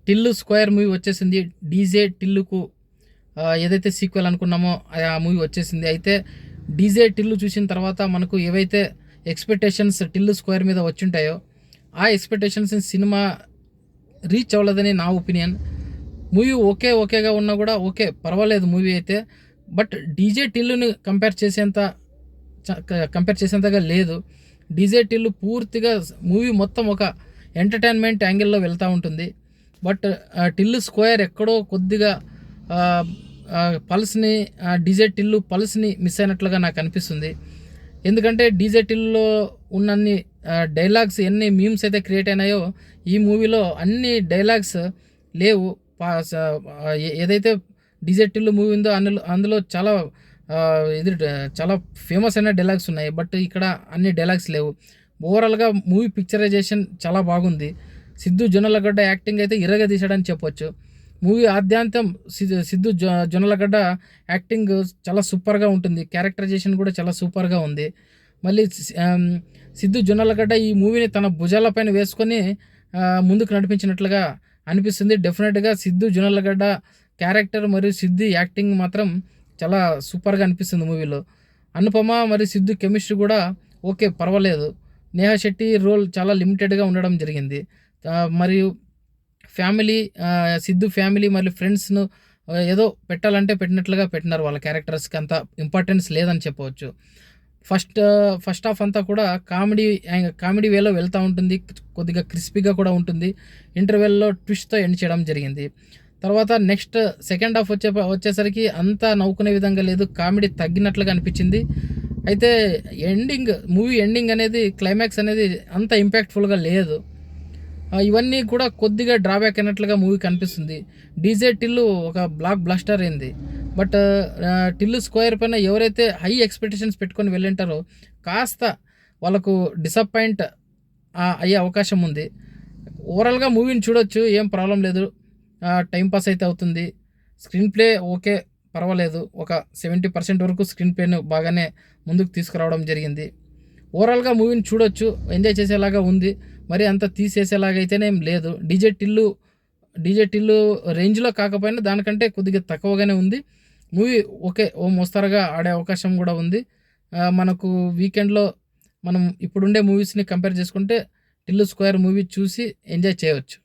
Tillu square movie వచ్చేసింది. DJ టిల్లుకు ఏదైతే sequel అనుకున్నామో ఆ మూవీ వచ్చేసింది. అయితే డీజే టిల్లు చూసిన తర్వాత మనకు ఏవైతే ఎక్స్పెక్టేషన్స్ టిల్లు స్క్వేర్ మీద వచ్చింటాయో ఆ ఎక్స్పెక్టేషన్స్ సినిమా రీచ్ అవ్వలేదని నా ఒపీనియన్. మూవీ ఓకేగా ఉన్నా కూడా ఓకే పర్వాలేదు మూవీ అయితే. బట్ డీజే టిల్లుని కంపేర్ చేసేంతగా లేదు. డీజే టిల్లు పూర్తిగా మూవీ మొత్తం ఒక ఎంటర్టైన్మెంట్ యాంగిల్లో వెళ్తూ ఉంటుంది. బట్ టిల్లు స్క్వేర్ ఎక్కడో కొద్దిగా పల్స్ని డీజే టిల్లు పల్స్ని మిస్ అయినట్లుగా నాకు అనిపిస్తుంది. ఎందుకంటే డీజే టిల్లులో ఉన్నన్ని డైలాగ్స్ ఎన్ని మీమ్స్ అయితే క్రియేట్ అయినాయో ఈ మూవీలో అన్ని డైలాగ్స్ లేవు. ఏదైతే డీజే టిల్లు మూవీ ఉందో అందులో చాలా ఇది చాలా ఫేమస్ అయిన డైలాగ్స్ ఉన్నాయి. బట్ ఇక్కడ అన్ని డైలాగ్స్ లేవు. ఓవరాల్గా మూవీ పిక్చరైజేషన్ చాలా బాగుంది. సిద్ధు జొన్నలగడ్డ యాక్టింగ్ అయితే తీసాడని చెప్పొచ్చు. మూవీ ఆద్యాంతం సిద్ధు జొన్నలగడ్డ యాక్టింగ్ చాలా సూపర్గా ఉంటుంది. క్యారెక్టరైజేషన్ కూడా చాలా సూపర్గా ఉంది. మళ్ళీ సిద్ధు జొన్నలగడ్డ ఈ మూవీని తన భుజాలపైన వేసుకొని ముందుకు నడిపించినట్లుగా అనిపిస్తుంది. డెఫినెట్గా సిద్ధు జొన్నలగడ్డ క్యారెక్టర్ మరియు సిద్ధు యాక్టింగ్ మాత్రం చాలా సూపర్గా అనిపిస్తుంది మూవీలో. అనుపమ మరియు సిద్ధు కెమిస్ట్రీ కూడా ఓకే పర్వాలేదు. నేహా శెట్టి రోల్ చాలా లిమిటెడ్గా ఉండడం జరిగింది. మరియు ఫ్యామిలీ సిద్ధు ఫ్యామిలీ మరియు ఫ్రెండ్స్ను ఏదో పెట్టాలంటే పెట్టినట్లుగా పెట్టినారు. వాళ్ళ క్యారెక్టర్స్కి అంత ఇంపార్టెన్స్ లేదని చెప్పవచ్చు. ఫస్ట్ హాఫ్ అంతా కూడా కామెడీ వేలో వెళ్తూ ఉంటుంది. కొద్దిగా క్రిస్పీగా కూడా ఉంటుంది. ఇంటర్వెల్లో ట్విస్ట్తో ఎండ్ చేయడం జరిగింది. తర్వాత నెక్స్ట్ సెకండ్ హాఫ్ వచ్చేసరికి అంతా నవ్వుకునే విధంగా లేదు. కామెడీ తగ్గినట్లుగా అనిపించింది. అయితే మూవీ ఎండింగ్ అనేది క్లైమాక్స్ అనేది అంత ఇంపాక్ట్ఫుల్గా లేదు. ఇవన్నీ కూడా కొద్దిగా డ్రాబ్యాక్ అయినట్లుగా మూవీ కనిపిస్తుంది. డీజే టిల్లు ఒక బ్లాక్ బ్లాస్టర్ అయింది. బట్ టిల్లు స్క్వేర్ పైన ఎవరైతే హై ఎక్స్పెక్టేషన్స్ పెట్టుకొని వెళ్ళింటారో కాస్త వాళ్ళకు డిసప్పాయింట్ అయ్యే అవకాశం ఉంది. ఓవరాల్గా మూవీని చూడొచ్చు, ఏం ప్రాబ్లం లేదు. టైంపాస్ అయితే అవుతుంది. స్క్రీన్ ప్లే ఓకే పర్వాలేదు. ఒక 70% వరకు స్క్రీన్ ప్లేను బాగానే ముందుకు తీసుకురావడం జరిగింది. ఓవరాల్గా మూవీని చూడొచ్చు, ఎంజాయ్ చేసేలాగా ఉంది. మరి అంత తీసేసేలాగా అయితేనే ఏం లేదు. డీజే టిల్లు రేంజ్లో కాకపోయినా దానికంటే కొద్దిగా తక్కువగానే ఉంది. మూవీ ఓకే ఓ మోస్తరుగా ఆడే అవకాశం కూడా ఉంది. మనకు వీకెండ్లో మనం ఇప్పుడుండే మూవీస్ని కంపేర్ చేసుకుంటే టిల్లు స్క్వేర్ మూవీ చూసి ఎంజాయ్ చేయవచ్చు.